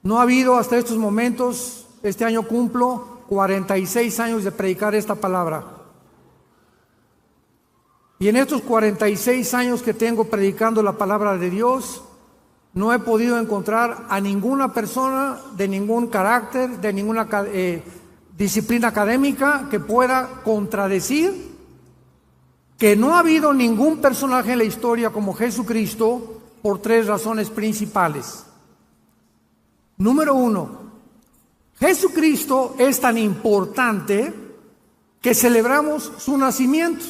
No ha habido hasta estos momentos, este año cumplo 46 años de predicar esta palabra. Y en estos 46 años que tengo predicando la palabra de Dios, no he podido encontrar a ninguna persona de ningún carácter, de ninguna disciplina académica que pueda contradecir que no ha habido ningún personaje en la historia como Jesucristo por tres razones principales. Número uno, Jesucristo es tan importante que celebramos su nacimiento.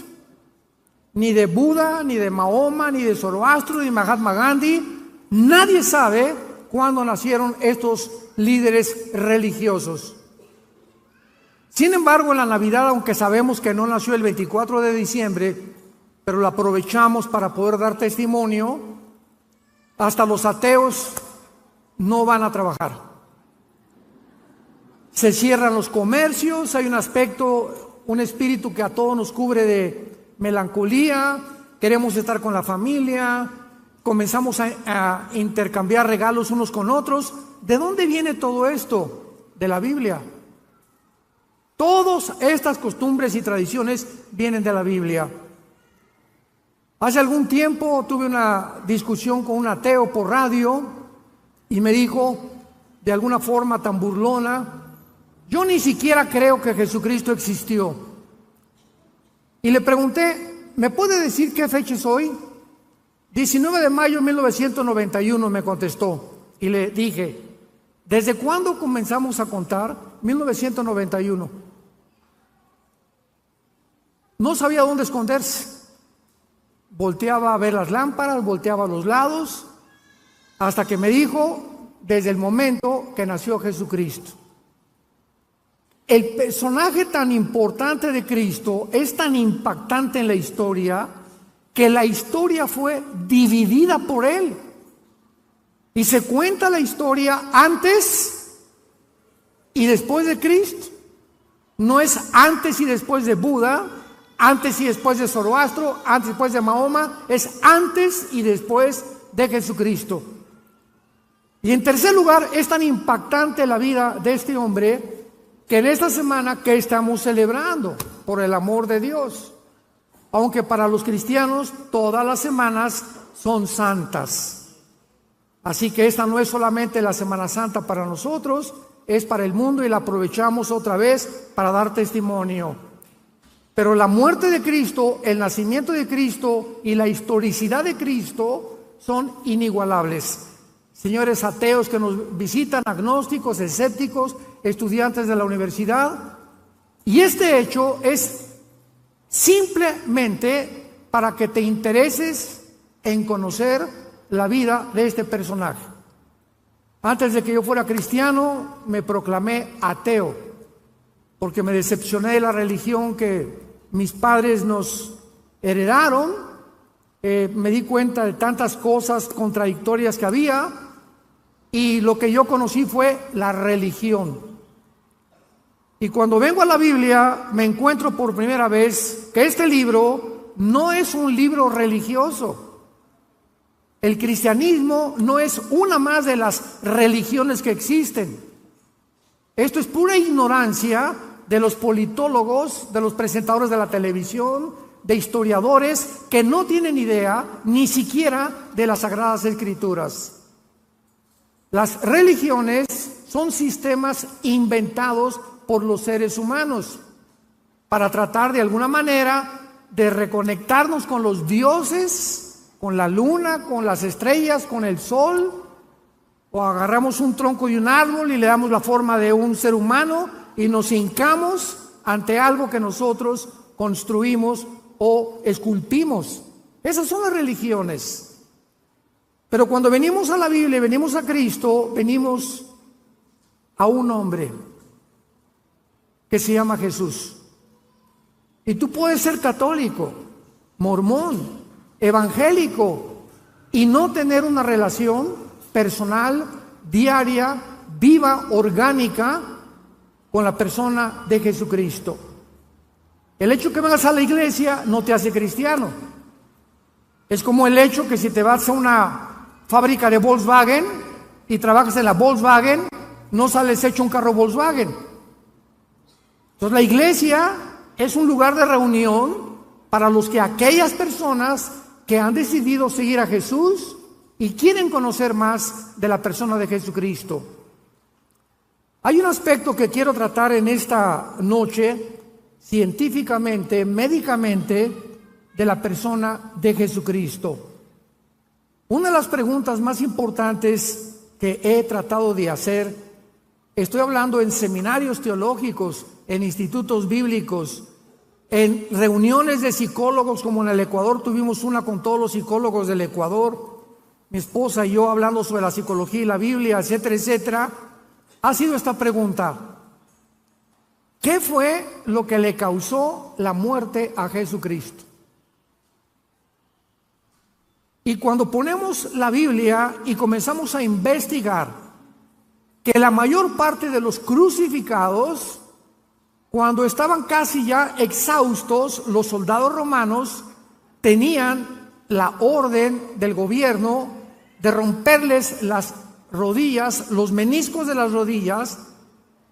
Ni de Buda, ni de Mahoma, ni de Zoroastro, ni de Mahatma Gandhi, nadie sabe cuándo nacieron estos líderes religiosos. Sin embargo, en la Navidad, aunque sabemos que no nació el 24 de diciembre, pero lo aprovechamos para poder dar testimonio, hasta los ateos no van a trabajar. Se cierran los comercios, hay un espíritu que a todos nos cubre de melancolía, queremos estar con la familia, comenzamos a intercambiar regalos unos con otros. ¿De dónde viene todo esto? De la Biblia. Todas estas costumbres y tradiciones vienen de la Biblia. Hace algún tiempo tuve una discusión con un ateo por radio y me dijo, de alguna forma tan burlona, yo ni siquiera creo que Jesucristo existió. Y le pregunté, ¿me puede decir qué fecha es hoy? 19 de mayo de 1991 me contestó. Y le dije, ¿desde cuándo comenzamos a contar? 1991. No sabía dónde esconderse. Volteaba a ver las lámparas, volteaba a los lados, hasta que me dijo, desde el momento que nació Jesucristo. El personaje tan importante de Cristo es tan impactante en la historia que la historia fue dividida por él. Y se cuenta la historia antes y después de Cristo. No es antes y después de Buda, antes y después de Zoroastro, antes y después de Mahoma, es antes y después de Jesucristo. Y en tercer lugar, es tan impactante la vida de este hombre que en esta semana que estamos celebrando por el amor de Dios, aunque para los cristianos todas las semanas son santas. Así que esta no es solamente la Semana Santa para nosotros, es para el mundo y la aprovechamos otra vez para dar testimonio. Pero la muerte de Cristo, el nacimiento de Cristo y la historicidad de Cristo son inigualables. Señores ateos que nos visitan, agnósticos, escépticos, estudiantes de la universidad. Y este hecho es simplemente para que te intereses en conocer la vida de este personaje. Antes de que yo fuera cristiano, me proclamé ateo, porque me decepcioné de la religión que mis padres nos heredaron. Me di cuenta de tantas cosas contradictorias que había, y lo que yo conocí fue la religión. Y cuando vengo a la Biblia, me encuentro por primera vez que este libro no es un libro religioso. El cristianismo no es una más de las religiones que existen. Esto es pura ignorancia de los politólogos, de los presentadores de la televisión, de historiadores que no tienen idea ni siquiera de las Sagradas Escrituras. Las religiones son sistemas inventados por los seres humanos para tratar de alguna manera de reconectarnos con los dioses, con la luna, con las estrellas, con el sol, o agarramos un tronco y un árbol y le damos la forma de un ser humano y nos hincamos ante algo que nosotros construimos o esculpimos. Esas son las religiones. Pero cuando venimos a la Biblia, venimos a Cristo, venimos a un hombre que se llama Jesús. Y tú puedes ser católico, mormón, evangélico y no tener una relación personal, diaria, viva, orgánica con la persona de Jesucristo. El hecho que vengas a la iglesia no te hace cristiano. Es como el hecho que si te vas a una fábrica de Volkswagen y trabajas en la Volkswagen, no sales hecho un carro Volkswagen. Entonces la iglesia es un lugar de reunión para aquellas personas que han decidido seguir a Jesús y quieren conocer más de la persona de Jesucristo. Hay un aspecto que quiero tratar en esta noche, científicamente, médicamente, de la persona de Jesucristo. Una de las preguntas más importantes que he tratado de hacer, estoy hablando en seminarios teológicos, en institutos bíblicos, en reuniones de psicólogos, como en el Ecuador tuvimos una con todos los psicólogos del Ecuador, mi esposa y yo hablando sobre la psicología y la Biblia, etcétera, etcétera, ha sido esta pregunta: ¿qué fue lo que le causó la muerte a Jesucristo? Y cuando ponemos la Biblia y comenzamos a investigar que la mayor parte de los crucificados, cuando estaban casi ya exhaustos, los soldados romanos tenían la orden del gobierno de romperles las rodillas, los meniscos de las rodillas,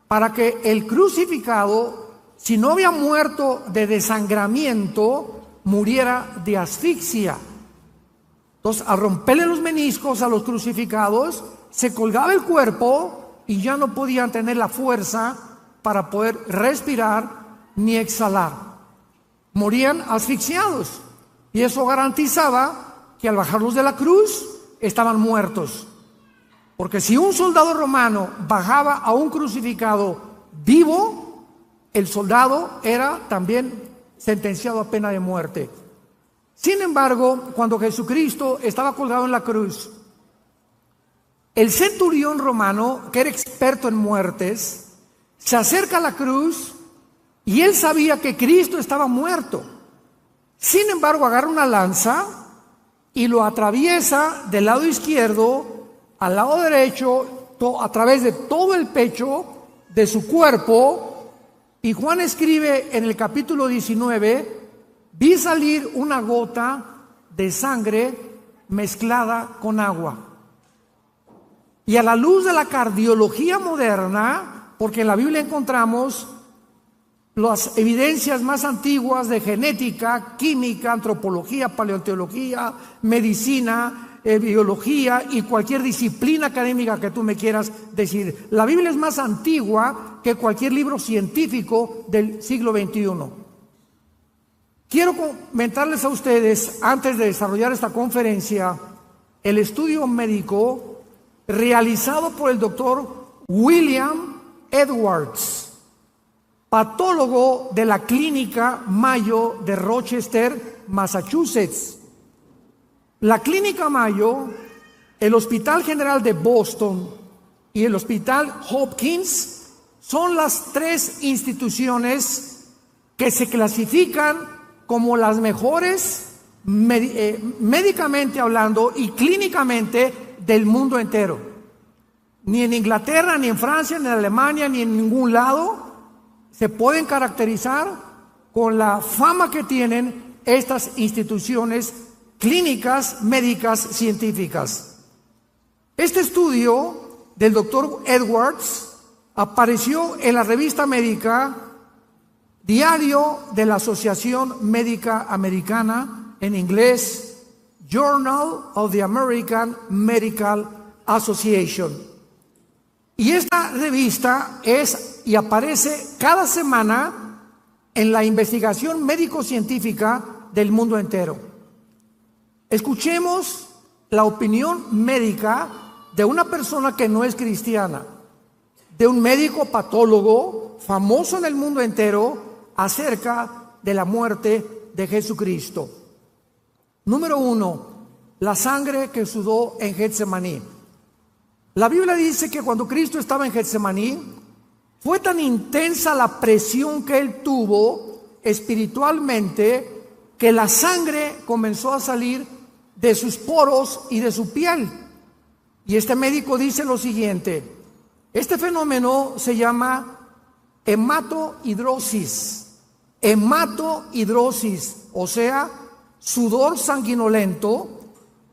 para que el crucificado, si no había muerto de desangramiento, muriera de asfixia. Entonces, al romperle los meniscos a los crucificados, se colgaba el cuerpo y ya no podían tener la fuerza para poder respirar ni exhalar. Morían asfixiados. Y eso garantizaba que al bajarlos de la cruz, estaban muertos. Porque si un soldado romano bajaba a un crucificado vivo, el soldado era también sentenciado a pena de muerte. Sin embargo, cuando Jesucristo estaba colgado en la cruz, el centurión romano, que era experto en muertes, se acerca a la cruz y él sabía que Cristo estaba muerto. Sin embargo, agarra una lanza y lo atraviesa del lado izquierdo al lado derecho, a través de todo el pecho de su cuerpo. Y Juan escribe en el capítulo 19: vi salir una gota de sangre mezclada con agua. Y a la luz de la cardiología moderna, porque en la Biblia encontramos las evidencias más antiguas de genética, química, antropología, paleontología, medicina, biología y cualquier disciplina académica que tú me quieras decir. La Biblia es más antigua que cualquier libro científico del siglo XXI. Quiero comentarles a ustedes, antes de desarrollar esta conferencia, el estudio médico realizado por el doctor William Edwards, patólogo de la Clínica Mayo de Rochester, Massachusetts. La Clínica Mayo, el Hospital General de Boston y el Hospital Hopkins son las tres instituciones que se clasifican como las mejores médicamente hablando y clínicamente del mundo entero. Ni en Inglaterra, ni en Francia, ni en Alemania, ni en ningún lado se pueden caracterizar con la fama que tienen estas instituciones clínicas, médicas, científicas. Este estudio del doctor Edwards apareció en la revista médica Diario de la Asociación Médica Americana, en inglés, Journal of the American Medical Association. Y esta revista es y aparece cada semana en la investigación médico-científica del mundo entero. Escuchemos la opinión médica de una persona que no es cristiana, de un médico patólogo famoso en el mundo entero acerca de la muerte de Jesucristo. Número 1, la sangre que sudó en Getsemaní. La Biblia dice que cuando Cristo estaba en Getsemaní, fue tan intensa la presión que él tuvo espiritualmente que la sangre comenzó a salir de sus poros y de su piel. Y este médico dice lo siguiente: este fenómeno se llama hematohidrosis. Hematohidrosis, o sea, sudor sanguinolento,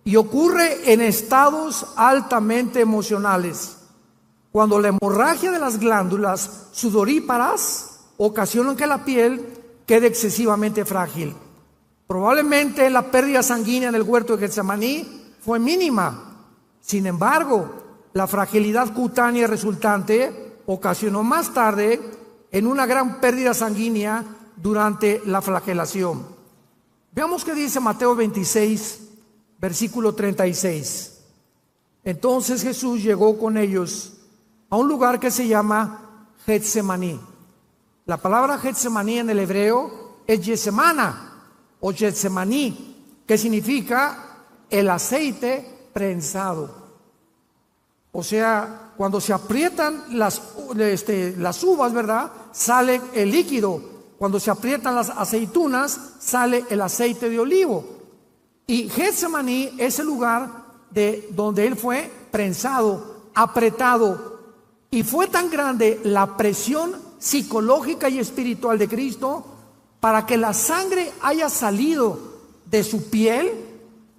y ocurre en estados altamente emocionales, cuando la hemorragia de las glándulas sudoríparas ocasiona que la piel quede excesivamente frágil. Probablemente la pérdida sanguínea en el huerto de Getsemaní fue mínima. Sin embargo, la fragilidad cutánea resultante ocasionó más tarde en una gran pérdida sanguínea durante la flagelación. Veamos qué dice Mateo 26, versículo 36. Entonces Jesús llegó con ellos a un lugar que se llama Getsemaní. La palabra Getsemaní en el hebreo es Getsemana o Getsemaní, que significa el aceite prensado. O sea, cuando se aprietan las uvas, ¿verdad?, sale el líquido. Cuando se aprietan las aceitunas, sale el aceite de olivo. Y Getsemaní es el lugar donde él fue prensado, apretado. Y fue tan grande la presión psicológica y espiritual de Cristo para que la sangre haya salido de su piel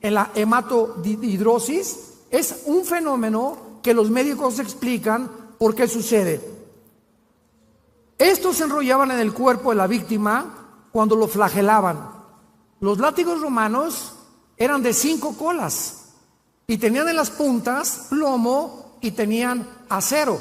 en la hematodihidrosis. Es un fenómeno que los médicos explican por qué sucede. Estos se enrollaban en el cuerpo de la víctima cuando lo flagelaban. Los látigos romanos eran de 5 colas y tenían en las puntas plomo y tenían acero,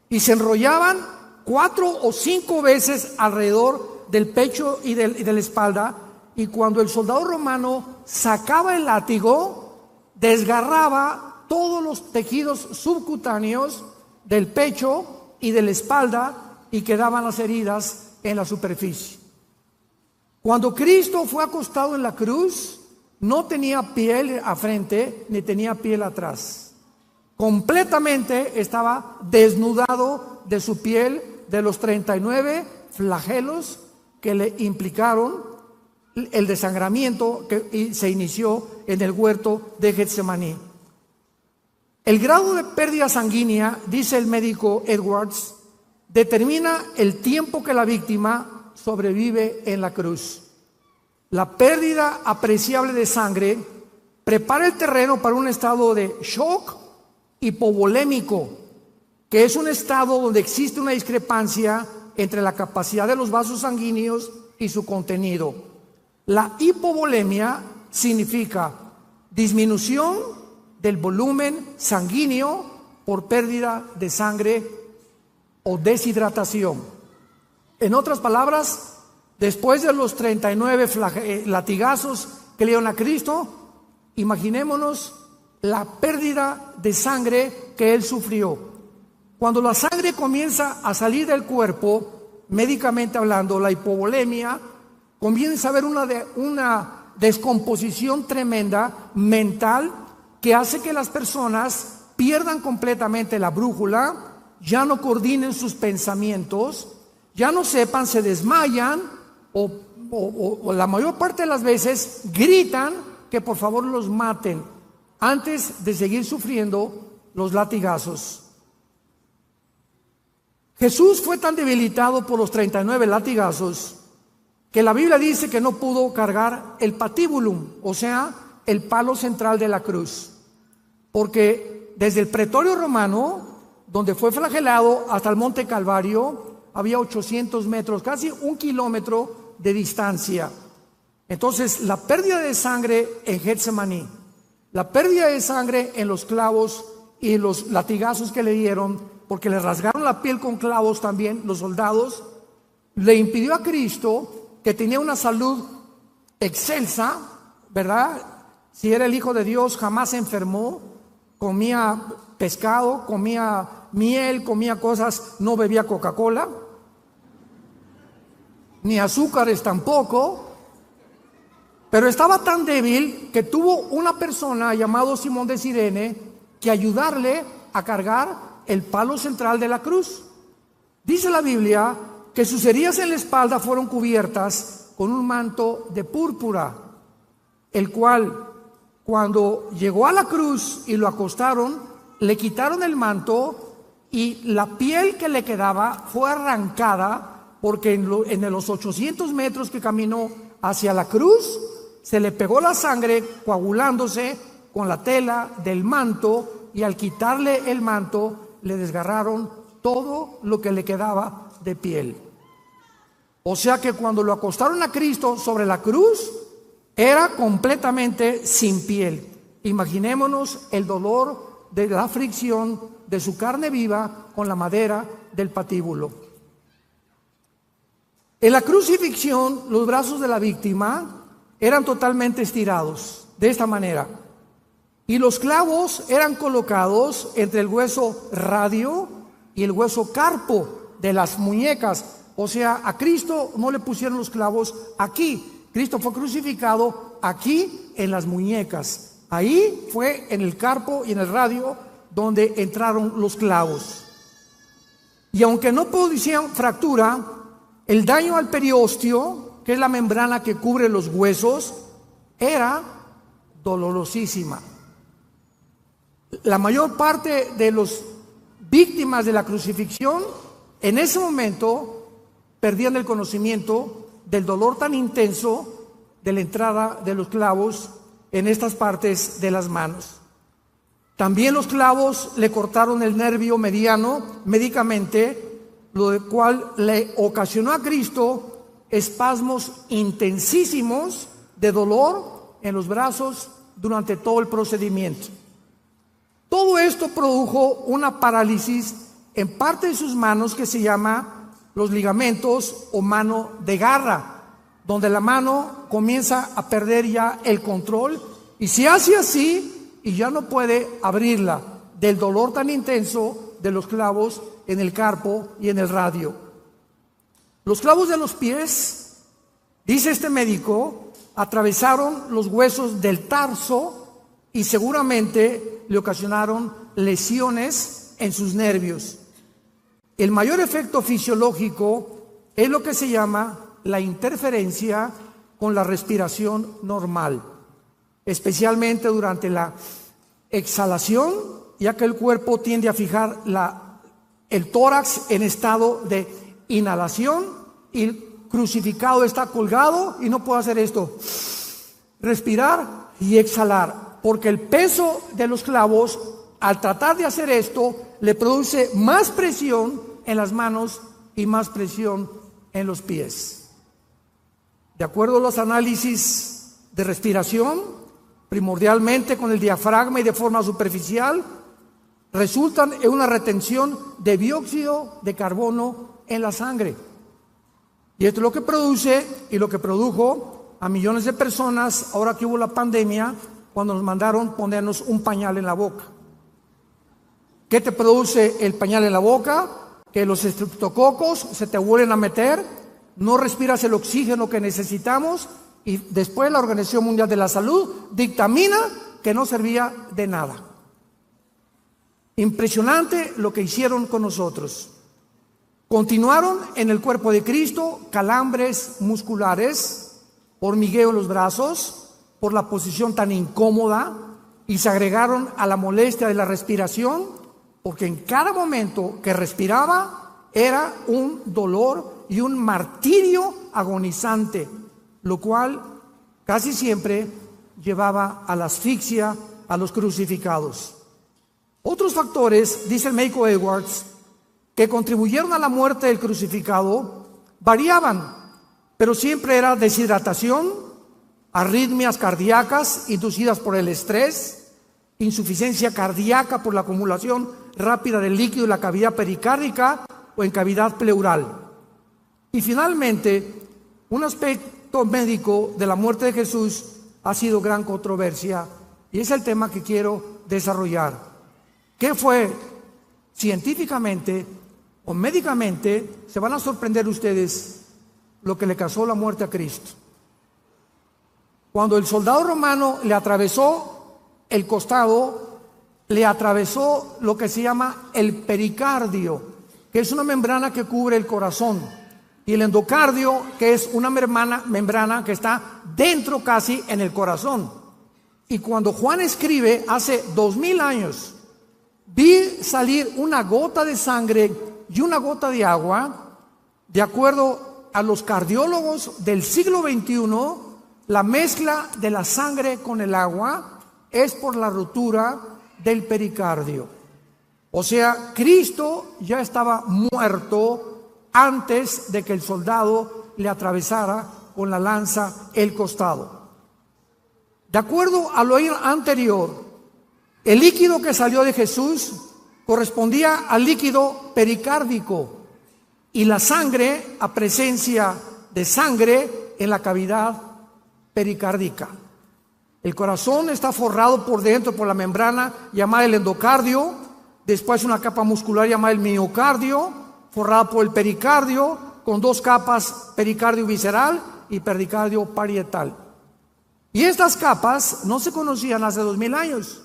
y se enrollaban 4 o 5 veces alrededor del pecho y de la espalda, y cuando el soldado romano sacaba el látigo, desgarraba todos los tejidos subcutáneos del pecho y de la espalda, y quedaban las heridas en la superficie. Cuando Cristo fue acostado en la cruz, no tenía piel a frente ni tenía piel atrás. Completamente estaba desnudado de su piel, de los 39 flagelos que le implicaron el desangramiento que se inició en el huerto de Getsemaní. El grado de pérdida sanguínea, dice el médico Edwards, determina el tiempo que la víctima sobrevive en la cruz. La pérdida apreciable de sangre prepara el terreno para un estado de shock hipovolémico, que es un estado donde existe una discrepancia entre la capacidad de los vasos sanguíneos y su contenido. La hipovolemia significa disminución del volumen sanguíneo por pérdida de sangre o deshidratación. En otras palabras, después de los 39 latigazos que le dieron a Cristo, imaginémonos la pérdida de sangre que él sufrió. Cuando la sangre comienza a salir del cuerpo, médicamente hablando, la hipovolemia, comienza a haber una descomposición tremenda mental que hace que las personas pierdan completamente la brújula, ya no coordinen sus pensamientos, ya no sepan, se desmayan o la mayor parte de las veces gritan que por favor los maten antes de seguir sufriendo los latigazos. Jesús fue tan debilitado por los 39 latigazos que la Biblia dice que no pudo cargar el patibulum, o sea, el palo central de la cruz, porque desde el pretorio romano, donde fue flagelado, hasta el monte Calvario, había 800 metros, casi 1 kilómetro de distancia. Entonces, la pérdida de sangre en Getsemaní, la pérdida de sangre en los clavos y los latigazos que le dieron, porque le rasgaron la piel con clavos también los soldados, le impidió a Cristo, que tenía una salud excelsa, ¿verdad? Si era el Hijo de Dios, jamás se enfermó, comía pescado, comía miel, comía cosas, no bebía Coca-Cola, ni azúcares tampoco, pero estaba tan débil que tuvo una persona llamado Simón de Cirene que ayudarle a cargar el palo central de la cruz. Dice la Biblia que sus heridas en la espalda fueron cubiertas con un manto de púrpura, el cual, cuando llegó a la cruz y lo acostaron, le quitaron el manto y la piel que le quedaba fue arrancada, porque en los 800 metros que caminó hacia la cruz, se le pegó la sangre coagulándose con la tela del manto, y al quitarle el manto le desgarraron todo lo que le quedaba de piel. O sea que cuando lo acostaron a Cristo sobre la cruz, era completamente sin piel. Imaginémonos el dolor de la fricción de su carne viva con la madera del patíbulo. En la crucifixión, los brazos de la víctima eran totalmente estirados, de esta manera. Y los clavos eran colocados entre el hueso radio y el hueso carpo de las muñecas. O sea, a Cristo no le pusieron los clavos aquí. Cristo fue crucificado aquí en las muñecas. Ahí fue en el carpo y en el radio donde entraron los clavos. Y aunque no producían fractura, el daño al periósteo, que es la membrana que cubre los huesos, era dolorosísima. La mayor parte de las víctimas de la crucifixión en ese momento perdían el conocimiento del dolor tan intenso de la entrada de los clavos en estas partes de las manos. También los clavos le cortaron el nervio mediano médicamente, lo cual le ocasionó a Cristo espasmos intensísimos de dolor en los brazos durante todo el procedimiento. Todo esto produjo una parálisis en parte de sus manos que se llama los ligamentos o mano de garra, donde la mano comienza a perder ya el control y se hace así y ya no puede abrirla del dolor tan intenso de los clavos en el carpo y en el radio. Los clavos de los pies, dice este médico, atravesaron los huesos del tarso y seguramente le ocasionaron lesiones en sus nervios. El mayor efecto fisiológico es lo que se llama la interferencia con la respiración normal, especialmente durante la exhalación, ya que el cuerpo tiende a fijar el tórax en estado de inhalación y el crucificado está colgado y no puede hacer esto, respirar y exhalar, porque el peso de los clavos, al tratar de hacer esto, le produce más presión en las manos y más presión en los pies. De acuerdo a los análisis de respiración, primordialmente con el diafragma y de forma superficial, resultan en una retención de dióxido de carbono en la sangre. Y esto es lo que produce y lo que produjo a millones de personas ahora que hubo la pandemia, cuando nos mandaron ponernos un pañal en la boca. ¿Qué te produce el pañal en la boca? Que los estreptococos se te vuelven a meter, no respiras el oxígeno que necesitamos y después la Organización Mundial de la Salud dictamina que no servía de nada. Impresionante lo que hicieron con nosotros. Continuaron en el cuerpo de Cristo calambres musculares, hormigueo en los brazos, por la posición tan incómoda, y se agregaron a la molestia de la respiración, porque en cada momento que respiraba era un dolor y un martirio agonizante, lo cual casi siempre llevaba a la asfixia a los crucificados. Otros factores, dice el médico Edwards, que contribuyeron a la muerte del crucificado variaban, pero siempre era deshidratación, arritmias cardíacas inducidas por el estrés, insuficiencia cardíaca por la acumulación rápida del líquido en la cavidad pericárdica o en cavidad pleural. Y finalmente, un aspecto médico de la muerte de Jesús ha sido gran controversia y es el tema que quiero desarrollar. ¿Qué fue científicamente o médicamente? Se van a sorprender ustedes lo que le causó la muerte a Cristo. Cuando el soldado romano le atravesó el costado, le atravesó lo que se llama el pericardio, que es una membrana que cubre el corazón, y el endocardio, que es una membrana que está dentro casi en el corazón. Y cuando Juan escribe hace 2000 años, vi salir una gota de sangre y una gota de agua, de acuerdo a los cardiólogos del siglo XXI, la mezcla de la sangre con el agua es por la rotura del pericardio. O sea, Cristo ya estaba muerto antes de que el soldado le atravesara con la lanza el costado. De acuerdo a lo anterior, el líquido que salió de Jesús correspondía al líquido pericárdico y la sangre a presencia de sangre en la cavidad pericárdica. El corazón está forrado por dentro por la membrana llamada el endocardio, después una capa muscular llamada el miocardio, forrada por el pericardio, con dos capas, pericardio visceral y pericardio parietal. Y estas capas no se conocían hace 2000 años,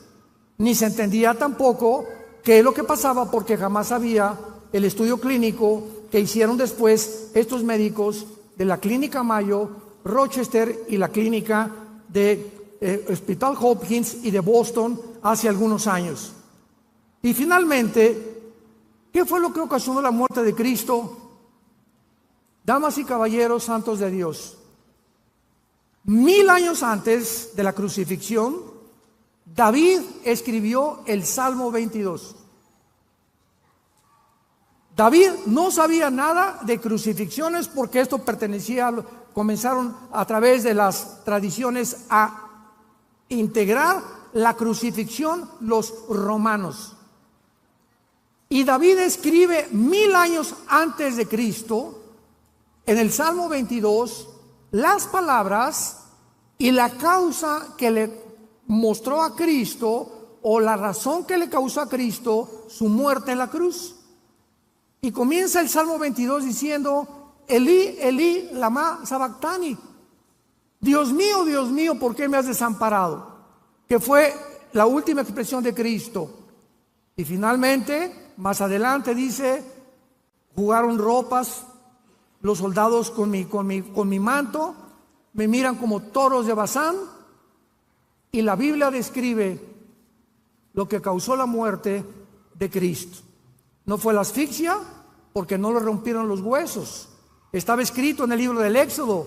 ni se entendía tampoco qué es lo que pasaba, porque jamás había el estudio clínico que hicieron después estos médicos de la Clínica Mayo, Rochester y la Clínica de Hospital Hopkins y de Boston hace algunos años. Y finalmente, ¿qué fue lo que ocasionó la muerte de Cristo? Damas y caballeros santos de Dios, 1000 años antes de la crucifixión, David escribió el Salmo 22. David no sabía nada de crucifixiones porque esto comenzaron a través de las tradiciones a integrar la crucifixión los romanos. Y David escribe 1000 años antes de Cristo, en el Salmo 22, las palabras y la causa que le mostró a Cristo, o la razón que le causó a Cristo su muerte en la cruz. Y comienza el Salmo 22 diciendo: Elí, Elí, lama sabactani. Dios mío, ¿por qué me has desamparado? Que fue la última expresión de Cristo. Y finalmente, más adelante dice: jugaron ropas los soldados con mi manto, me miran como toros de Bazán. Y la Biblia describe lo que causó la muerte de Cristo. No fue la asfixia, porque no le rompieron los huesos. Estaba escrito en el libro del Éxodo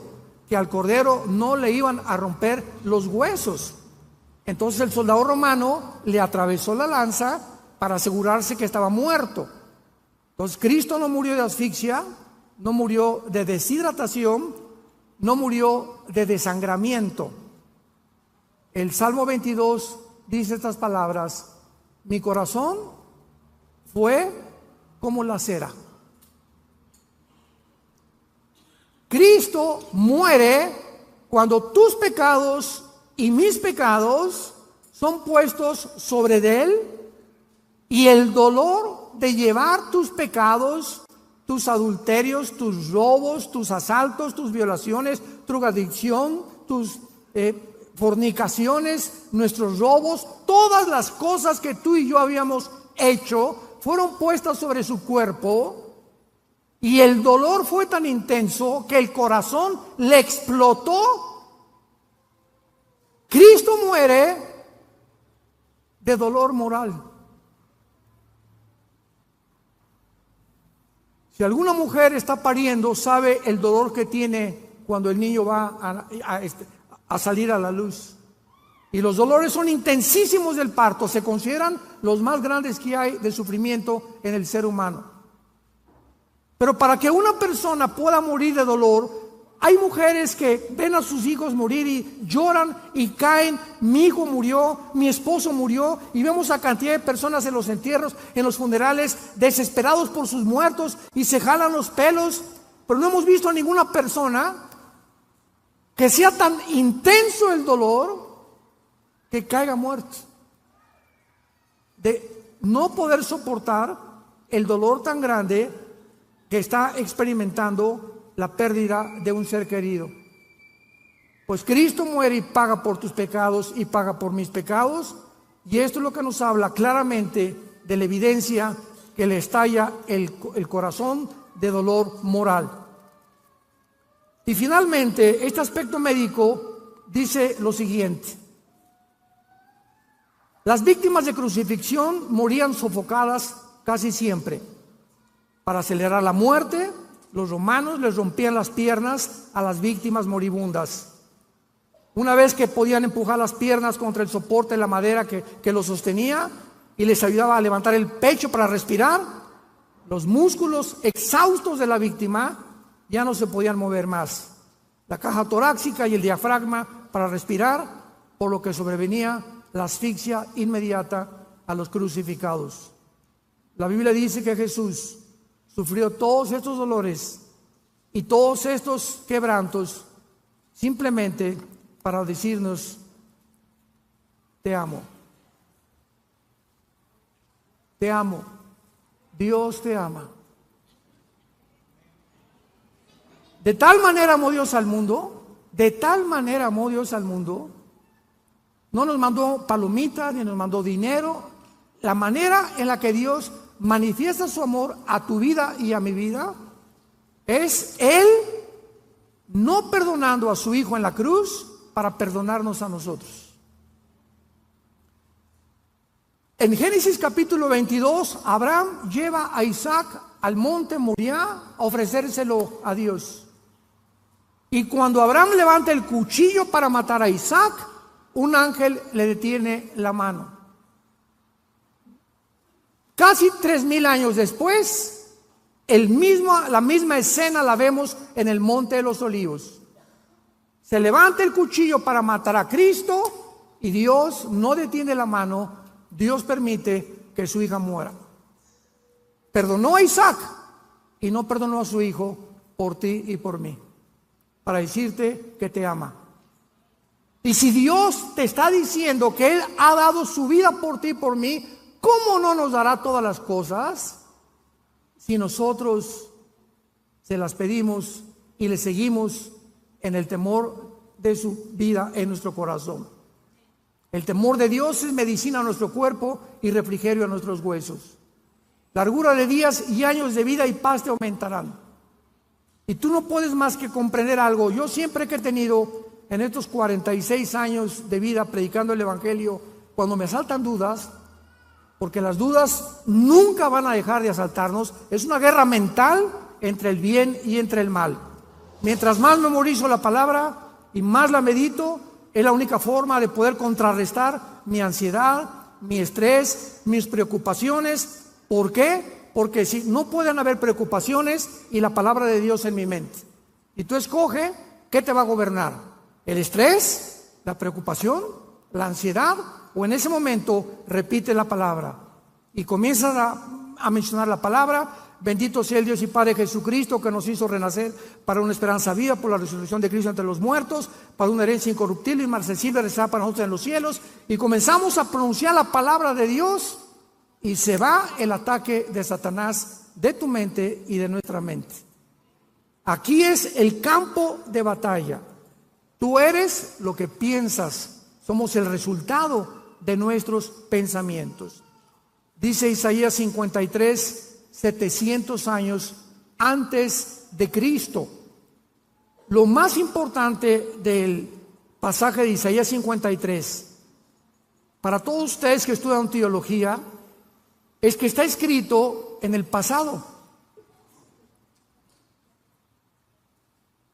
que al cordero no le iban a romper los huesos. Entonces el soldado romano le atravesó la lanza para asegurarse que estaba muerto. Entonces Cristo no murió de asfixia, no murió de deshidratación, no murió de desangramiento. El Salmo 22 dice estas palabras: mi corazón fue como la cera. Cristo muere cuando tus pecados y mis pecados son puestos sobre de él, y el dolor de llevar tus pecados, tus adulterios, tus robos, tus asaltos, tus violaciones, tu drogadicción, tus fornicaciones, nuestros robos, todas las cosas que tú y yo habíamos hecho fueron puestas sobre su cuerpo, y el dolor fue tan intenso que el corazón le explotó. Cristo muere de dolor moral. Si alguna mujer está pariendo, sabe el dolor que tiene cuando el niño va a salir a la luz. Y los dolores son intensísimos del parto, se consideran los más grandes que hay de sufrimiento en el ser humano. Pero para que una persona pueda morir de dolor, hay mujeres que ven a sus hijos morir y lloran y caen: mi hijo murió, mi esposo murió, y vemos a cantidad de personas en los entierros, en los funerales, desesperados por sus muertos y se jalan los pelos, pero no hemos visto a ninguna persona que sea tan intenso el dolor que caiga muerto, de no poder soportar el dolor tan grande que está experimentando la pérdida de un ser querido. Pues Cristo muere y paga por tus pecados y paga por mis pecados, y esto es lo que nos habla claramente de la evidencia que le estalla el corazón de dolor moral. Y finalmente, este aspecto médico dice lo siguiente: las víctimas de crucifixión morían sofocadas casi siempre. Para acelerar la muerte, los romanos les rompían las piernas a las víctimas moribundas. Una vez que podían empujar las piernas contra el soporte de la madera que los sostenía y les ayudaba a levantar el pecho para respirar, los músculos exhaustos de la víctima ya no se podían mover más. La caja torácica y el diafragma para respirar, por lo que sobrevenía la asfixia inmediata a los crucificados. La Biblia dice que Jesús sufrió todos estos dolores y todos estos quebrantos simplemente para decirnos: te amo. Te amo. Dios te ama. De tal manera amó Dios al mundo, de tal manera amó Dios al mundo. No nos mandó palomitas ni nos mandó dinero. La manera en la que Dios manifiesta su amor a tu vida y a mi vida es Él no perdonando a su Hijo en la cruz para perdonarnos a nosotros. En Génesis capítulo 22, Abraham lleva a Isaac al monte Moriah a ofrecérselo a Dios. Y cuando Abraham levanta el cuchillo para matar a Isaac, un ángel le detiene la mano. Casi 3000 años después, la misma escena la vemos en el Monte de los Olivos. Se levanta el cuchillo para matar a Cristo y Dios no detiene la mano. Dios permite que su hija muera. Perdonó a Isaac y no perdonó a su hijo por ti y por mí, para decirte que te ama. Y si Dios te está diciendo que Él ha dado su vida por ti y por mí, ¿cómo no nos dará todas las cosas si nosotros se las pedimos y le seguimos en el temor de su vida en nuestro corazón? El temor de Dios es medicina a nuestro cuerpo y refrigerio a nuestros huesos. Largura de días y años de vida y paz te aumentarán. Y tú no puedes más que comprender algo. Yo siempre que he tenido en estos 46 años de vida predicando el Evangelio, cuando me asaltan dudas, porque las dudas nunca van a dejar de asaltarnos, es una guerra mental entre el bien y entre el mal. Mientras más memorizo la palabra y más la medito, es la única forma de poder contrarrestar mi ansiedad, mi estrés, mis preocupaciones. ¿Por qué? Porque si no pueden haber preocupaciones y la palabra de Dios en mi mente. Y tú escoge qué te va a gobernar: el estrés, la preocupación, la ansiedad, o en ese momento repite la palabra y comienzas a mencionar la palabra. Bendito sea el Dios y Padre Jesucristo, que nos hizo renacer para una esperanza viva por la resurrección de Cristo entre los muertos, para una herencia incorruptible y inmarcesible reservada para nosotros en los cielos. Y comenzamos a pronunciar la palabra de Dios y se va el ataque de Satanás de tu mente y de nuestra mente. Aquí es el campo de batalla. Tú eres lo que piensas. Somos el resultado de nuestros pensamientos. Dice Isaías 53, 700 años antes de Cristo. Lo más importante del pasaje de Isaías 53, para todos ustedes que estudian teología, es que está escrito en el pasado.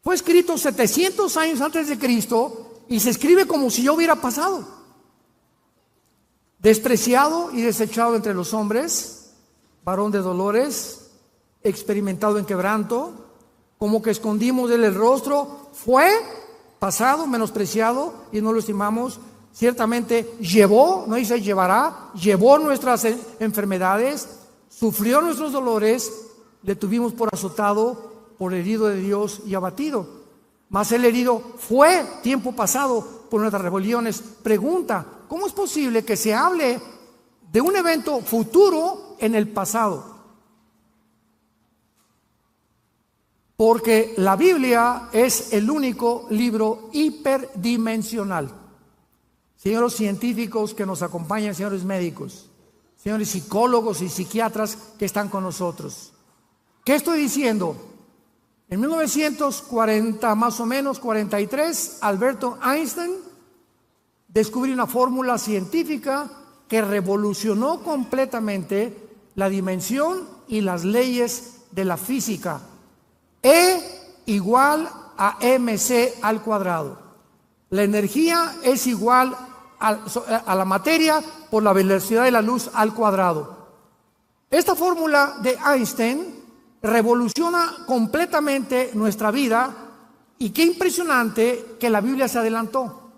Fue escrito 700 años antes de Cristo y se escribe como si ya hubiera pasado. Despreciado y desechado entre los hombres, varón de dolores, experimentado en quebranto, como que escondimos de él el rostro. Fue pasado, menospreciado y no lo estimamos. Ciertamente llevó, no dice llevará, llevó nuestras enfermedades, sufrió nuestros dolores, le tuvimos por azotado, por herido de Dios y abatido. Mas el herido fue tiempo pasado por nuestras rebeliones. Pregunta: ¿cómo es posible que se hable de un evento futuro en el pasado? Porque la Biblia es el único libro hiperdimensional. Señores científicos que nos acompañan, señores médicos, señores psicólogos y psiquiatras que están con nosotros. ¿Qué estoy diciendo? En 1940, más o menos, 43, Alberto Einstein descubrió una fórmula científica que revolucionó completamente la dimensión y las leyes de la física. E igual a mc al cuadrado. La energía es igual a la materia por la velocidad de la luz al cuadrado. Esta fórmula de Einstein revoluciona completamente nuestra vida, y qué impresionante que la Biblia se adelantó.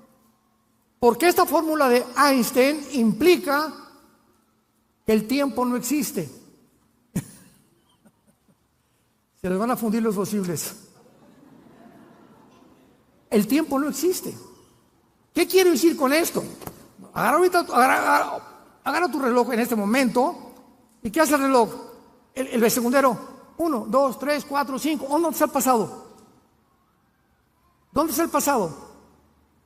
Porque esta fórmula de Einstein implica que el tiempo no existe. Se les van a fundir los fusibles. El tiempo no existe. ¿Qué quiero decir con esto? Agarra tu reloj en este momento. ¿Y qué hace el reloj? El segundero. 1, 2, 3, 4, 5. ¿Dónde está el pasado? ¿Dónde está el pasado?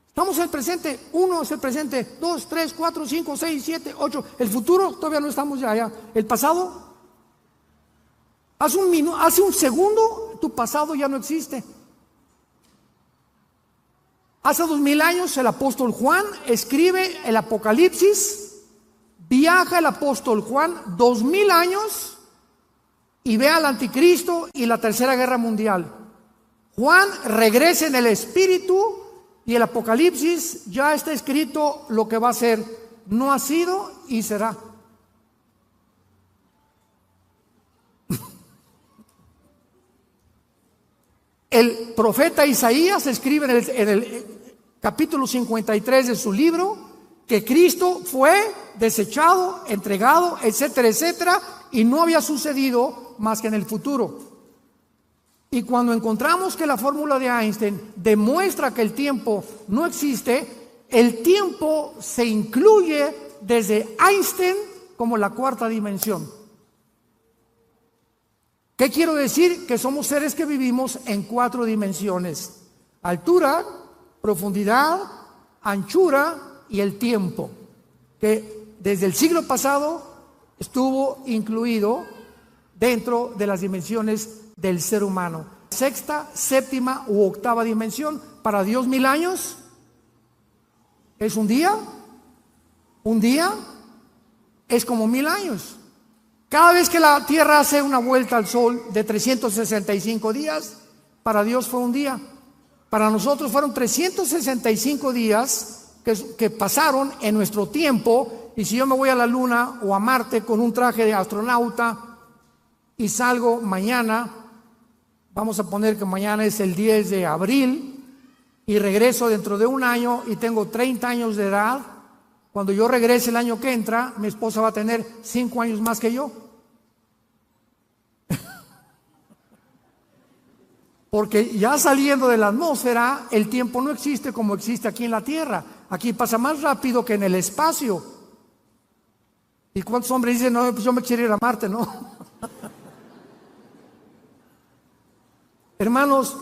Estamos en el presente. 1 es el presente. 2, 3, 4, 5, 6, 7, 8. El futuro todavía no estamos allá. El pasado. Hace un segundo tu pasado ya no existe. Hace 2000 años el apóstol Juan escribe el Apocalipsis, viaja el apóstol Juan 2000 años y ve al anticristo y la tercera guerra mundial. Juan regresa en el espíritu y el Apocalipsis ya está escrito lo que va a ser, no ha sido y será. El profeta Isaías escribe en el capítulo 53 de su libro que Cristo fue desechado, entregado, etcétera, etcétera, y no había sucedido más que en el futuro. Y cuando encontramos que la fórmula de Einstein demuestra que el tiempo no existe, el tiempo se incluye desde Einstein como la cuarta dimensión. ¿Qué quiero decir? Que somos seres que vivimos en 4 dimensiones: altura, profundidad, anchura y el tiempo, que desde el siglo pasado estuvo incluido dentro de las dimensiones del ser humano. Sexta, séptima u octava dimensión. Para Dios 1000 años es un día es como 1000 años. Cada vez que la Tierra hace una vuelta al Sol de 365 días, para Dios fue un día. Para nosotros fueron 365 días que pasaron en nuestro tiempo. Y si yo me voy a la Luna o a Marte con un traje de astronauta y salgo mañana, vamos a poner que mañana es el 10 de abril, y regreso dentro de un año y tengo 30 años de edad, cuando yo regrese el año que entra, mi esposa va a tener 5 años más que yo. Porque ya saliendo de la atmósfera, el tiempo no existe como existe aquí en la Tierra. Aquí pasa más rápido que en el espacio. ¿Y cuántos hombres dicen, no, pues yo me quiero ir a Marte, no? Hermanos,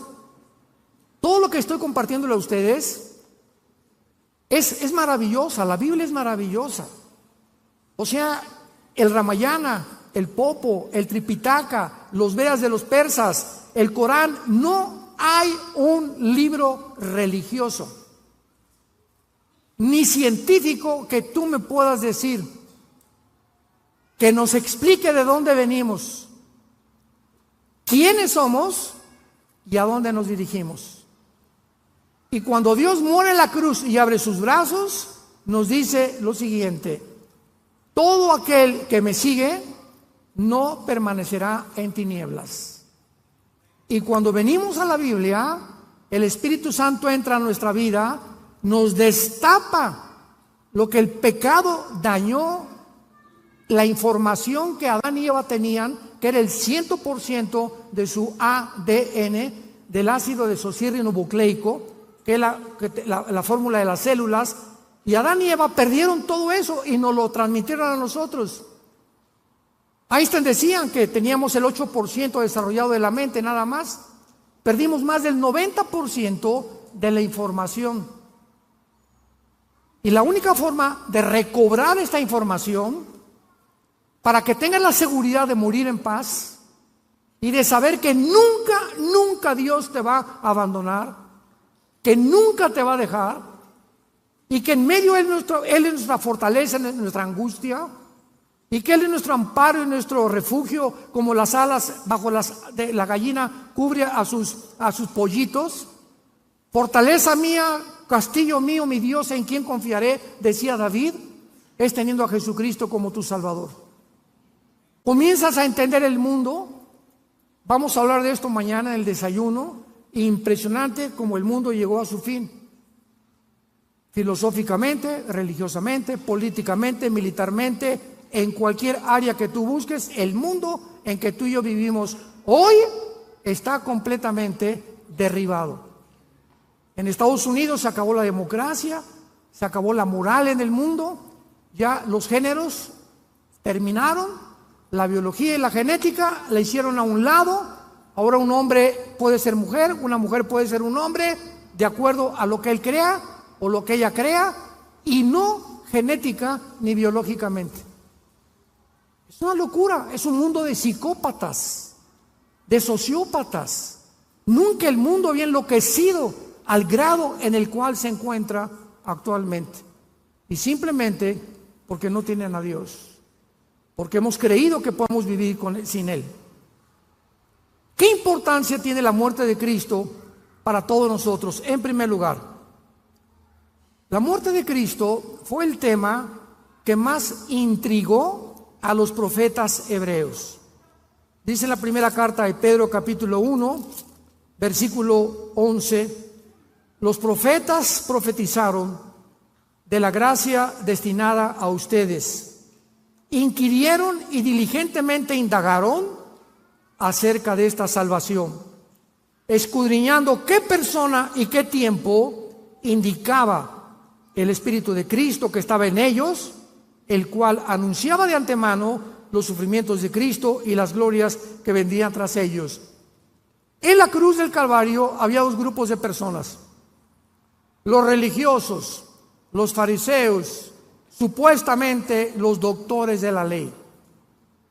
todo lo que estoy compartiéndole a ustedes es maravillosa. La Biblia es maravillosa. O sea, el Ramayana, el Popo, el Tripitaka, los Vedas de los persas, el Corán, no hay un libro religioso ni científico que tú me puedas decir que nos explique de dónde venimos, quiénes somos y a dónde nos dirigimos. Y cuando Dios muere en la cruz y abre sus brazos, nos dice lo siguiente: todo aquel que me sigue no permanecerá en tinieblas. Y cuando venimos a la Biblia, el Espíritu Santo entra a nuestra vida, nos destapa lo que el pecado dañó, la información que Adán y Eva tenían, que era el 100% de su ADN, del ácido desoxirribonucleico, que es la fórmula de las células. Y Adán y Eva perdieron todo eso y nos lo transmitieron a nosotros. Einstein decían que teníamos el 8% desarrollado de la mente nada más. Perdimos más del 90% de la información. Y la única forma de recobrar esta información, para que tengas la seguridad de morir en paz y de saber que nunca, nunca Dios te va a abandonar, que nunca te va a dejar, y que en medio Él es nuestra fortaleza, nuestra angustia, y que Él es nuestro amparo y nuestro refugio, como las alas bajo de la gallina cubre a sus pollitos. Fortaleza mía, castillo mío, mi Dios, en quien confiaré, decía David, es teniendo a Jesucristo como tu Salvador. Comienzas a entender el mundo. Vamos a hablar de esto mañana en el desayuno. Impresionante como el mundo llegó a su fin. Filosóficamente, religiosamente, políticamente, militarmente, en cualquier área que tú busques, el mundo en que tú y yo vivimos hoy está completamente derribado. En Estados Unidos se acabó la democracia, se acabó la moral en el mundo, ya los géneros terminaron, la biología y la genética la hicieron a un lado. Ahora un hombre puede ser mujer, una mujer puede ser un hombre, de acuerdo a lo que él crea o lo que ella crea, y no genética ni biológicamente. Es una locura, es un mundo de psicópatas, de sociópatas. Nunca el mundo había enloquecido al grado en el cual se encuentra actualmente. Y simplemente porque no tienen a Dios, porque hemos creído que podemos vivir sin Él. ¿Qué importancia tiene la muerte de Cristo para todos nosotros? En primer lugar, la muerte de Cristo fue el tema que más intrigó a los profetas hebreos. Dice en la primera carta de Pedro, capítulo 1, versículo 11, los profetas profetizaron de la gracia destinada a ustedes. Inquirieron y diligentemente indagaron acerca de esta salvación, escudriñando qué persona y qué tiempo indicaba el Espíritu de Cristo que estaba en ellos, el cual anunciaba de antemano los sufrimientos de Cristo y las glorias que vendrían tras ellos. En la cruz del Calvario había dos grupos de personas: los religiosos, los fariseos, supuestamente los doctores de la ley.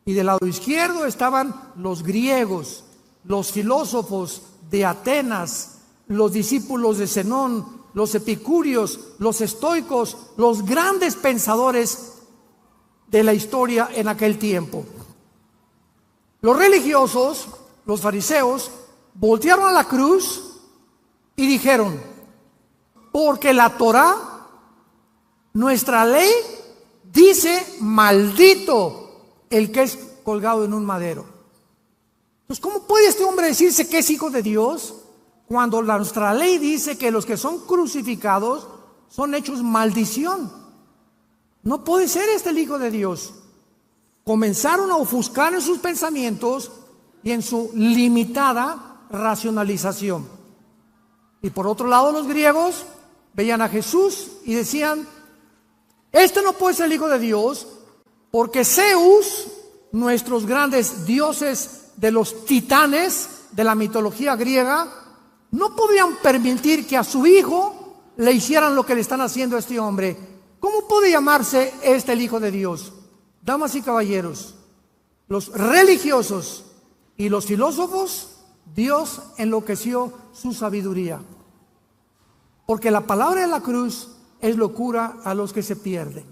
Y del lado izquierdo estaban los griegos, los filósofos de Atenas, los discípulos de Zenón, los epicúreos, los estoicos, los grandes pensadores de la historia en aquel tiempo. Los religiosos, los fariseos, voltearon a la cruz y dijeron: porque la Torá, nuestra ley, dice maldito el que es colgado en un madero. Entonces, ¿cómo puede este hombre decirse que es hijo de Dios cuando nuestra ley dice que los que son crucificados son hechos maldición? No puede ser este el hijo de Dios. Comenzaron a ofuscar en sus pensamientos y en su limitada racionalización. Y por otro lado, los griegos veían a Jesús y decían: este no puede ser el hijo de Dios, porque Zeus, nuestros grandes dioses de los titanes de la mitología griega, no podían permitir que a su hijo le hicieran lo que le están haciendo a este hombre. ¿Cómo puede llamarse este el hijo de Dios? Damas y caballeros, los religiosos y los filósofos, Dios enloqueció su sabiduría. Porque la palabra de la cruz es locura a los que se pierden.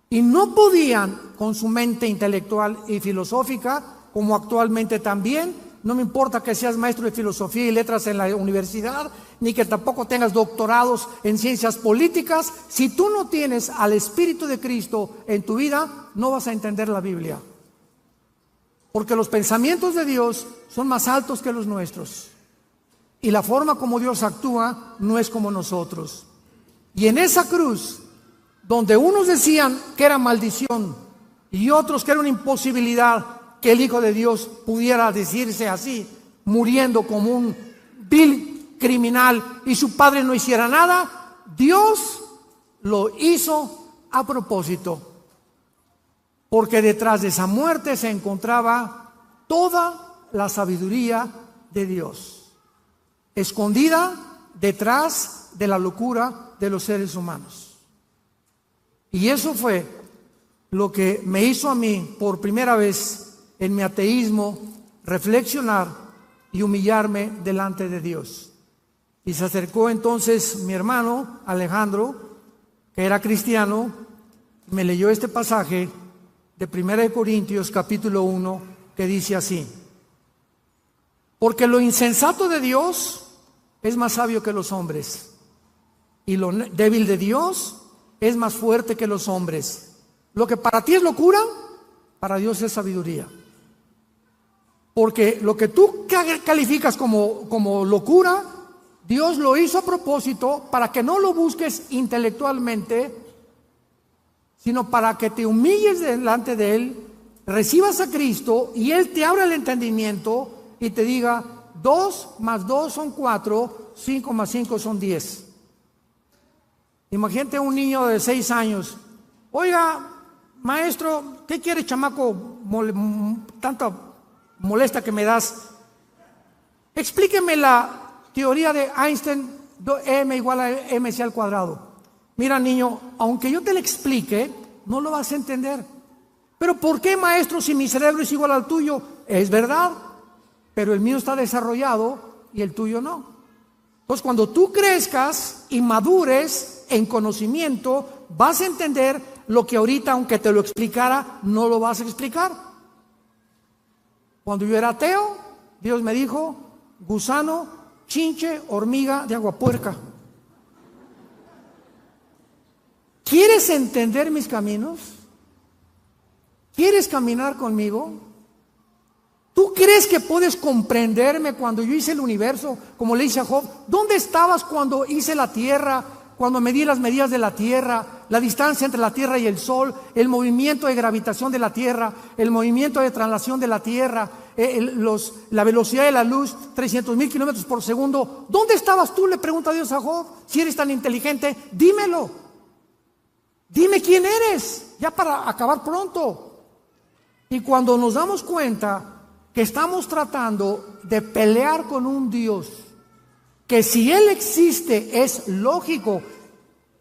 Y no podían, con su mente intelectual y filosófica, como actualmente también, no me importa que seas maestro de filosofía y letras en la universidad, ni que tampoco tengas doctorados en ciencias políticas, si tú no tienes al Espíritu de Cristo en tu vida, no vas a entender la Biblia. Porque los pensamientos de Dios son más altos que los nuestros. Y la forma como Dios actúa no es como nosotros. Y en esa cruz, donde unos decían que era maldición y otros que era una imposibilidad que el Hijo de Dios pudiera decirse así, muriendo como un vil criminal y su padre no hiciera nada, Dios lo hizo a propósito, porque detrás de esa muerte se encontraba toda la sabiduría de Dios, escondida detrás de la locura de los seres humanos. Y eso fue lo que me hizo a mí, por primera vez en mi ateísmo, reflexionar y humillarme delante de Dios. Y se acercó entonces mi hermano Alejandro, que era cristiano, me leyó este pasaje de 1 Corintios capítulo 1, que dice así: porque lo insensato de Dios es más sabio que los hombres, y lo débil de Dios es más fuerte que los hombres. Lo que para ti es locura, para Dios es sabiduría. Porque lo que tú calificas como locura, Dios lo hizo a propósito para que no lo busques intelectualmente, sino para que te humilles delante de Él, recibas a Cristo y Él te abra el entendimiento y te diga: 2 más 2 son 4, 5 más 5 son 10. Imagínate un niño de 6 años. Oiga, maestro, ¿qué quiere, chamaco? Tanta molesta que me das. Explíqueme la teoría de Einstein, m igual a mc al cuadrado. Mira, niño, aunque yo te lo explique, no lo vas a entender. Pero ¿por qué, maestro, si mi cerebro es igual al tuyo? Es verdad, pero el mío está desarrollado y el tuyo no. Entonces, cuando tú crezcas y madures en conocimiento, vas a entender lo que ahorita, aunque te lo explicara, no lo vas a explicar. Cuando yo era ateo, Dios me dijo: gusano, chinche, hormiga de agua puerca. ¿Quieres entender mis caminos? ¿Quieres caminar conmigo? ¿Tú crees que puedes comprenderme cuando yo hice el universo? Como le dice a Job: ¿dónde estabas cuando hice la tierra? Cuando medí las medidas de la tierra, la distancia entre la tierra y el sol, el movimiento de gravitación de la tierra, el movimiento de traslación de la tierra, la velocidad de la luz, 300,000 kilómetros por segundo. ¿Dónde estabas tú? Le pregunta Dios a Job. Si eres tan inteligente, dímelo. Dime quién eres, ya para acabar pronto. Y cuando nos damos cuenta que estamos tratando de pelear con un Dios, que si Él existe es lógico.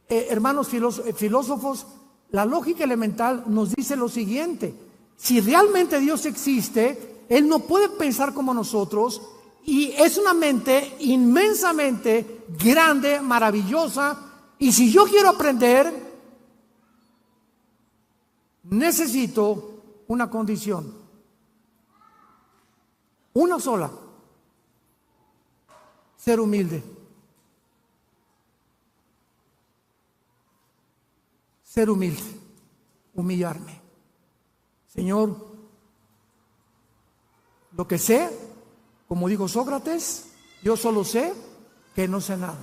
Hermanos filósofos, la lógica elemental nos dice lo siguiente: si realmente Dios existe, Él no puede pensar como nosotros, y es una mente inmensamente grande, maravillosa, y si yo quiero aprender, necesito una condición, una sola: ser humilde. Ser humilde, humillarme. Señor, lo que sé, como dijo Sócrates, yo solo sé que no sé nada.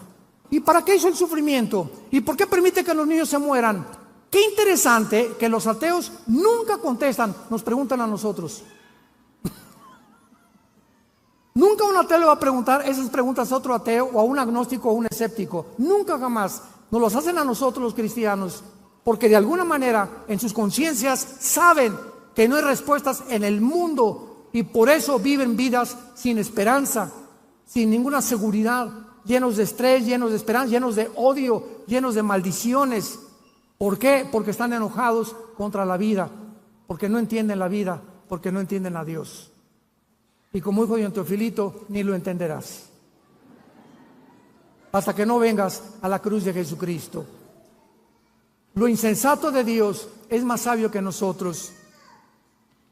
¿Y para qué hizo el sufrimiento? ¿Y por qué permite que los niños se mueran? Qué interesante que los ateos nunca contestan, nos preguntan a nosotros. Nunca un ateo le va a preguntar esas preguntas a otro ateo, o a un agnóstico o a un escéptico. Nunca, jamás. Nos los hacen a nosotros los cristianos, porque de alguna manera en sus conciencias saben que no hay respuestas en el mundo, y por eso viven vidas sin esperanza, sin ninguna seguridad, llenos de estrés, llenos de esperanza, llenos de odio, llenos de maldiciones. ¿Por qué? Porque están enojados contra la vida, porque no entienden la vida, porque no entienden a Dios. Y como dijo don Teofilito, ni lo entenderás hasta que no vengas a la cruz de Jesucristo. Lo insensato de Dios es más sabio que nosotros.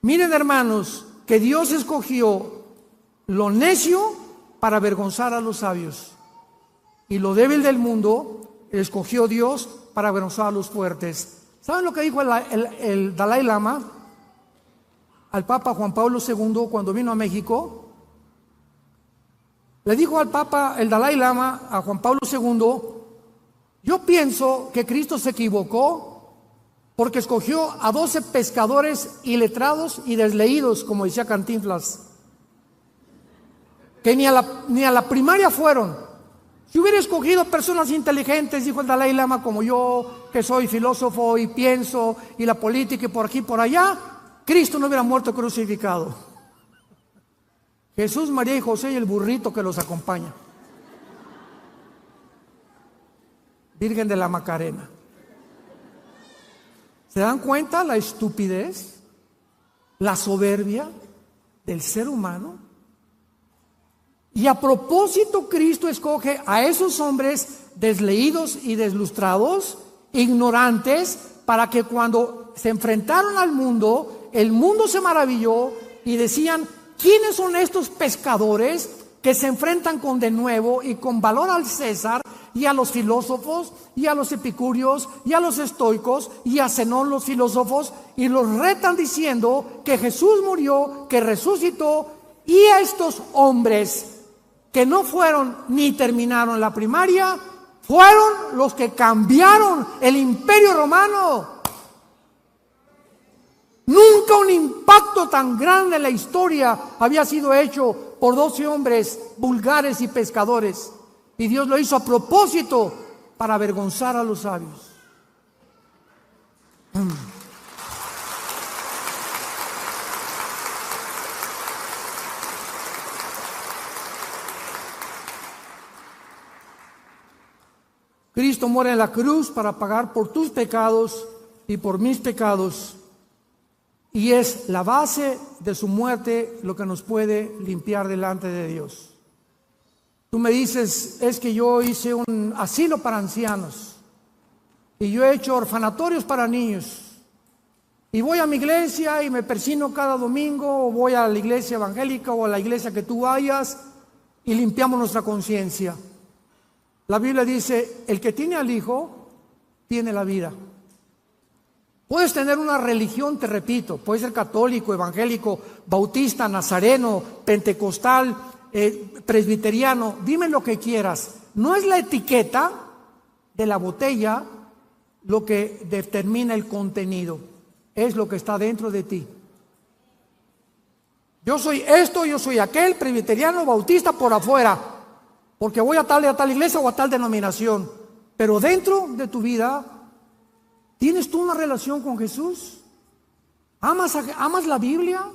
Miren, hermanos, que Dios escogió lo necio para avergonzar a los sabios, y lo débil del mundo escogió Dios para avergonzar a los fuertes. ¿Saben lo que dijo el Dalai Lama al Papa Juan Pablo II cuando vino a México? Le dijo al Papa, el Dalai Lama, a Juan Pablo II: yo pienso que Cristo se equivocó porque escogió a 12 pescadores iletrados y desleídos, como decía Cantinflas, que ni a la primaria fueron. Si hubiera escogido personas inteligentes, dijo el Dalai Lama, como yo, que soy filósofo y pienso, y la política y por aquí y por allá, Cristo no hubiera muerto crucificado. Jesús, María y José y el burrito que los acompaña. Virgen de la Macarena. ¿Se dan cuenta la estupidez, la soberbia del ser humano? Y a propósito, Cristo escoge a esos hombres desleídos y deslustrados, ignorantes, para que cuando se enfrentaron al mundo, el mundo se maravilló y decían: ¿quiénes son estos pescadores que se enfrentan con denuedo y con valor al César y a los filósofos y a los epicúreos y a los estoicos y a Zenón los filósofos, y los retan diciendo que Jesús murió, que resucitó, y a estos hombres que no fueron ni terminaron la primaria fueron los que cambiaron el Imperio Romano. Nunca un impacto tan grande en la historia había sido hecho por 12 hombres vulgares y pescadores. Y Dios lo hizo a propósito para avergonzar a los sabios. Cristo muere en la cruz para pagar por tus pecados y por mis pecados. Y es la base de su muerte lo que nos puede limpiar delante de Dios. Tú me dices, es que yo hice un asilo para ancianos y yo he hecho orfanatorios para niños y voy a mi iglesia y me persino cada domingo, o voy a la iglesia evangélica o a la iglesia que tú vayas y limpiamos nuestra conciencia. La Biblia dice, el que tiene al Hijo tiene la vida. Puedes tener una religión, te repito, puedes ser católico, evangélico, bautista, nazareno, pentecostal, presbiteriano, dime lo que quieras. No es la etiqueta de la botella lo que determina el contenido, es lo que está dentro de ti. Yo soy esto, yo soy aquel, presbiteriano, bautista por afuera, porque voy a tal iglesia o a tal denominación, pero dentro de tu vida, ¿tienes tú una relación con Jesús? ¿Amas la Biblia?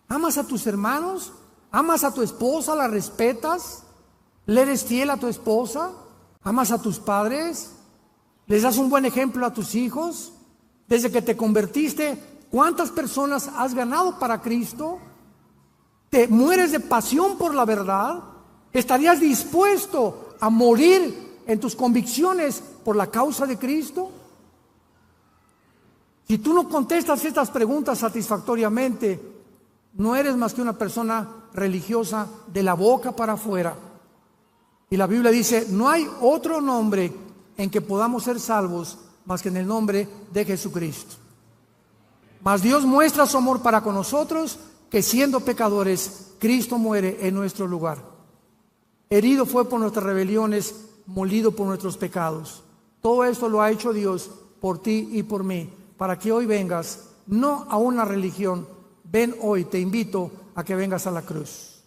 ¿Amas a tus hermanos? ¿Amas a tu esposa? ¿La respetas? ¿Le eres fiel a tu esposa? ¿Amas a tus padres? ¿Les das un buen ejemplo a tus hijos? Desde que te convertiste, ¿cuántas personas has ganado para Cristo? ¿Te mueres de pasión por la verdad? ¿Estarías dispuesto a morir en tus convicciones por la causa de Cristo? Si tú no contestas estas preguntas satisfactoriamente, no eres más que una persona religiosa de la boca para afuera. Y la Biblia dice, no hay otro nombre en que podamos ser salvos más que en el nombre de Jesucristo. Mas Dios muestra su amor para con nosotros, que siendo pecadores, Cristo muere en nuestro lugar. Herido fue por nuestras rebeliones, molido por nuestros pecados. Todo esto lo ha hecho Dios por ti y por mí, para que hoy vengas, no a una religión, ven hoy, te invito a que vengas a la cruz.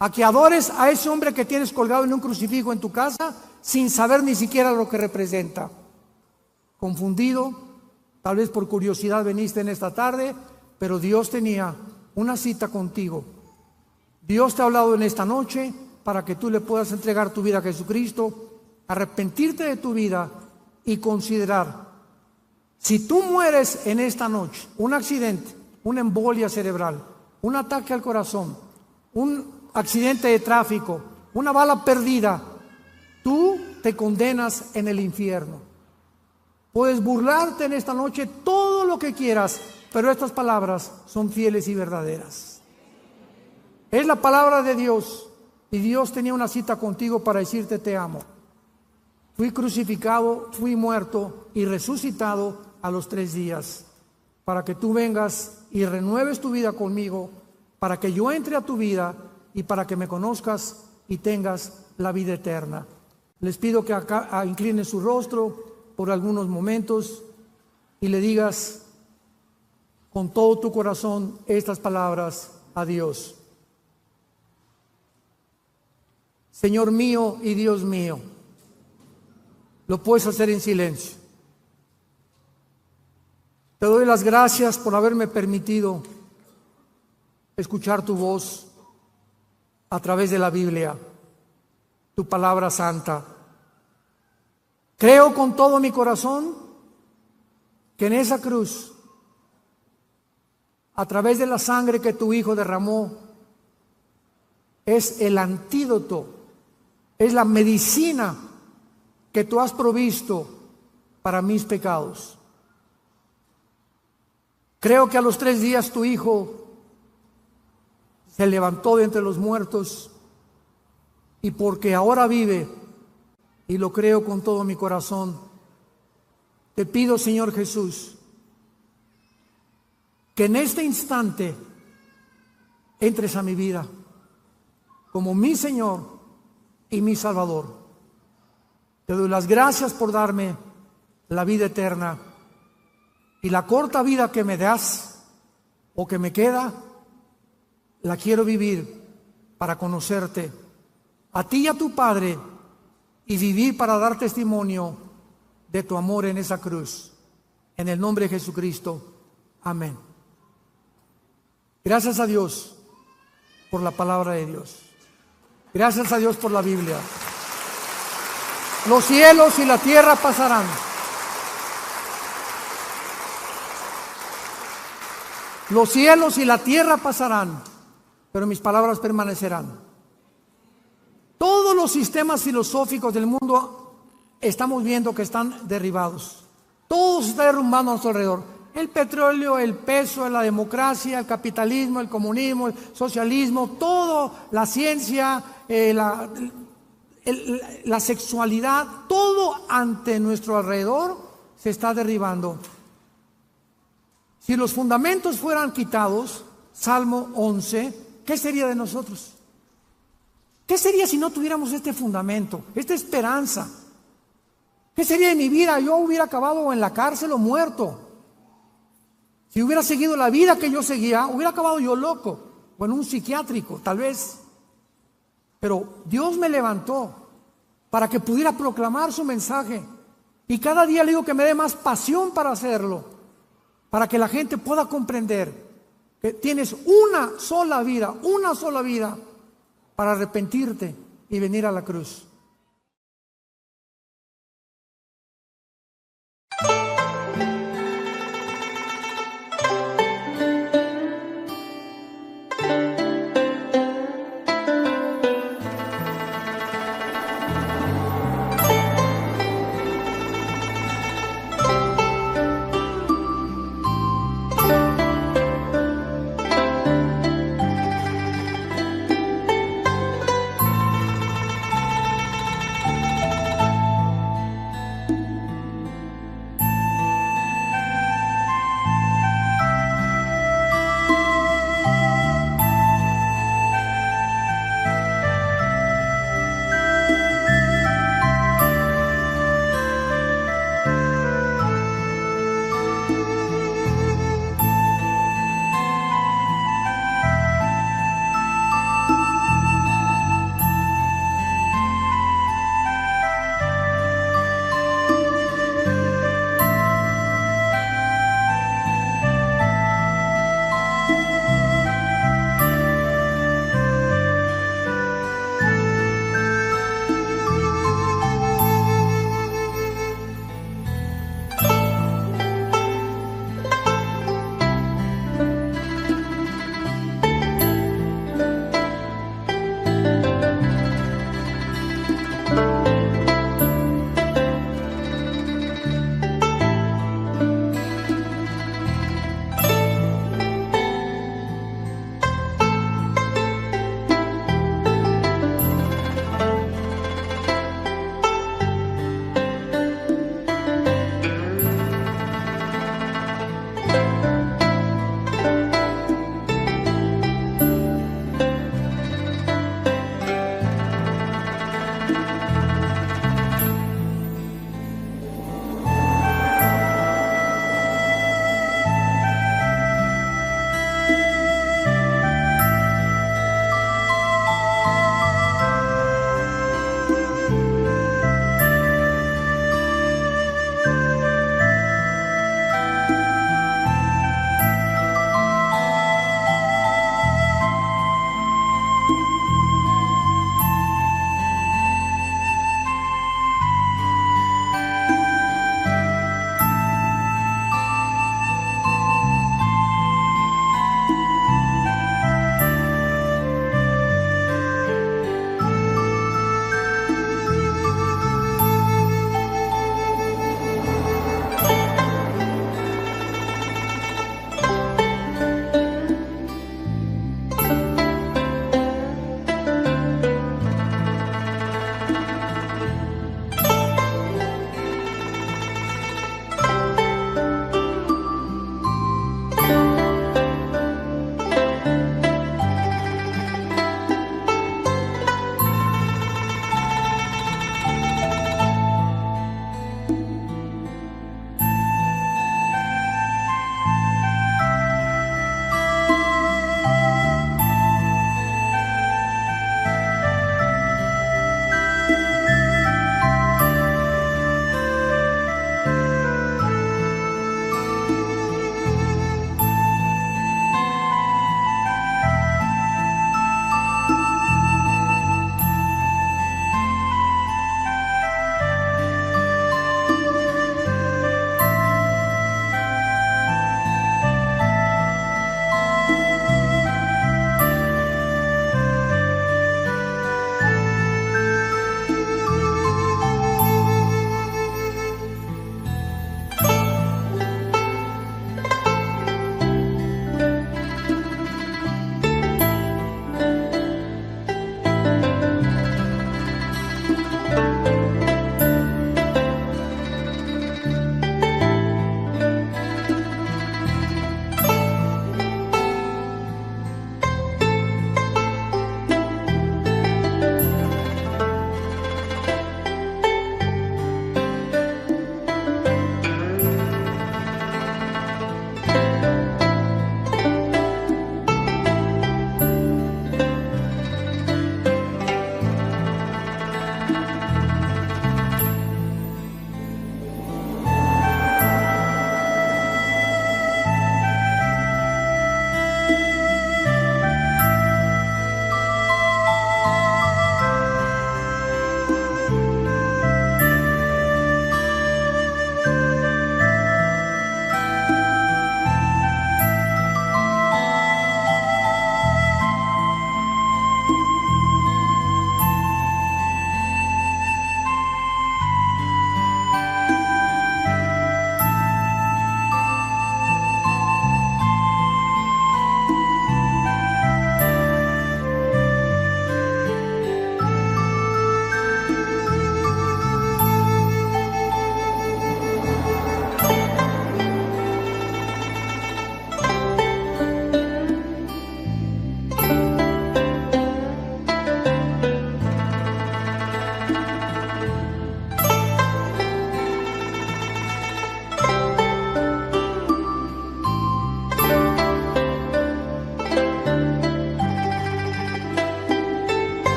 A que adores a ese hombre que tienes colgado en un crucifijo en tu casa, sin saber ni siquiera lo que representa. Confundido, tal vez por curiosidad viniste en esta tarde, pero Dios tenía una cita contigo. Dios te ha hablado en esta noche para que tú le puedas entregar tu vida a Jesucristo, arrepentirte de tu vida y considerar, si tú mueres en esta noche, un accidente, una embolia cerebral, un ataque al corazón, un accidente de tráfico, una bala perdida, tú te condenas en el infierno. Puedes burlarte en esta noche todo lo que quieras, pero estas palabras son fieles y verdaderas. Es la palabra de Dios, y Dios tenía una cita contigo para decirte te amo. Fui crucificado, fui muerto y resucitado a los 3 días, para que tú vengas y renueves tu vida conmigo, para que yo entre a tu vida y para que me conozcas y tengas la vida eterna. Les pido que acá inclinen su rostro por algunos momentos y le digas con todo tu corazón estas palabras a Dios. Señor mío y Dios mío, lo puedes hacer en silencio. Te doy las gracias por haberme permitido escuchar tu voz a través de la Biblia, tu palabra santa. Creo con todo mi corazón que en esa cruz, a través de la sangre que tu Hijo derramó, es el antídoto, es la medicina que tú has provisto para mis pecados. Creo que a los 3 días tu Hijo se levantó de entre los muertos, y porque ahora vive, y lo creo con todo mi corazón, te pido, Señor Jesús, que en este instante entres a mi vida como mi Señor y mi Salvador. Te doy las gracias por darme la vida eterna, y la corta vida que me das o que me queda, la quiero vivir para conocerte a ti y a tu Padre, y vivir para dar testimonio de tu amor en esa cruz. En el nombre de Jesucristo. Amén. Gracias a Dios por la palabra de Dios. Gracias a Dios por la Biblia. Los cielos y la tierra pasarán, los cielos y la tierra pasarán, pero mis palabras permanecerán. Todos los sistemas filosóficos del mundo estamos viendo que están derribados. Todo se está derrumbando a nuestro alrededor. El petróleo, el peso, la democracia, el capitalismo, el comunismo, el socialismo, todo, la ciencia, la sexualidad, todo ante nuestro alrededor se está derribando. Si los fundamentos fueran quitados, Salmo 11, ¿qué sería de nosotros? ¿Qué sería si no tuviéramos este fundamento, esta esperanza? ¿Qué sería de mi vida? Yo hubiera acabado en la cárcel o muerto. Si hubiera seguido la vida que yo seguía, hubiera acabado yo loco o en un psiquiátrico, tal vez. Pero Dios me levantó para que pudiera proclamar su mensaje. Y cada día le digo que me dé más pasión para hacerlo, para que la gente pueda comprender que tienes una sola vida para arrepentirte y venir a la cruz.